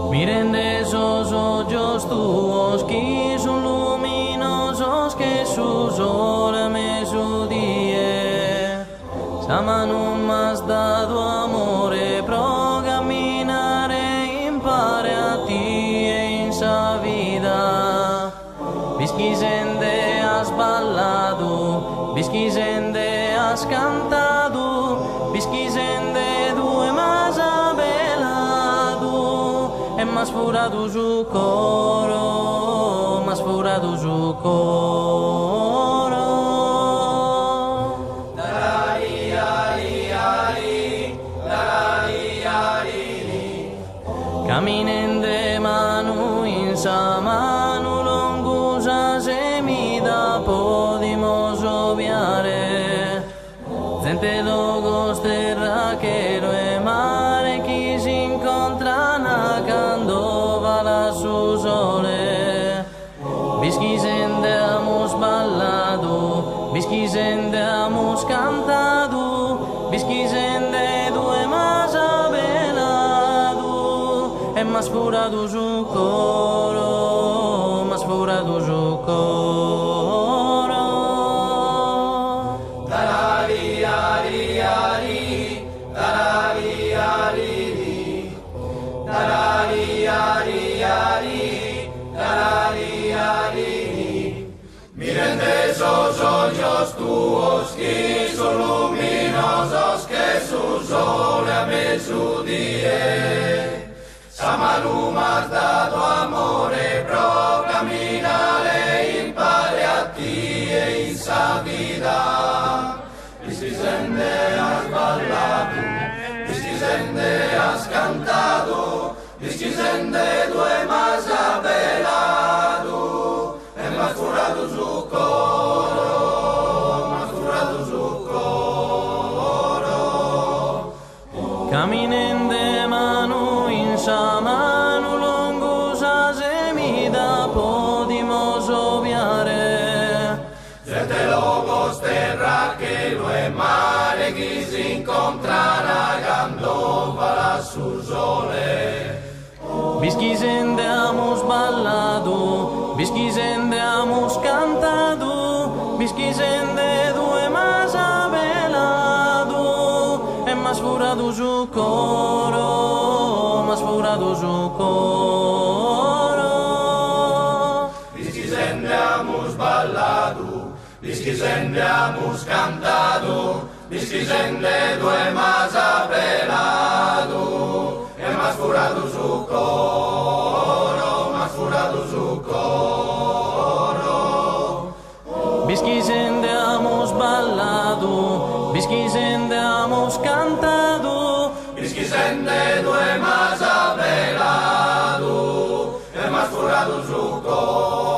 Miren de esos ojos tuos que son luminosos, que sus horas me sudie. Sama non m'has dato amore, pro camminare impare a ti e in sa vida. Vischi sende has ballato, vischi sende has cantato, vischi sende due mas abelado, e m'has furado su coro, m'has furado su coro. Caminen de mano in sa mano longusa semida podimos obviare. Gente logos terra chero e mare chi si incontrano quando va la su sole. Vischi sendeamos ballado, vischi sendeamos cantado, vischi sende due mas abelado, e m'has furado su coro, m'has furado su coro. Tarari, ari, ari, tarari, ari, tarari, ari, ari, tarari, ari. Miren de esos ojos tuos que son luminosos, que su sol a mesudie. Sama non m'has dato amore, pro camminare impare a ti e in sa vida. Vischi sende has ballato, vischi sende has cantato, vischi sende due mas abelado, e m'has furado su coro, m'has furado su coro. Caminen de mano in sa mano longusa semida podimos obviare. Gente logos terra che lo è mare chi si incontrano quando va la su sole. Vischi sendeamos ballado, vischi sendeamos cantado, vischi sende due mas abelado, e m'has furado su coro, m'has furado su coro. Vischi sendeamos ballado, vischi sendeamos cantado, vischi sende due mas abelado, e m'has furado su coro, m'has furado su coro. Vischi sendeamos ballado, vischi sendeamos cantado, Vischi sende due mas abelado, e m'has furado su coro.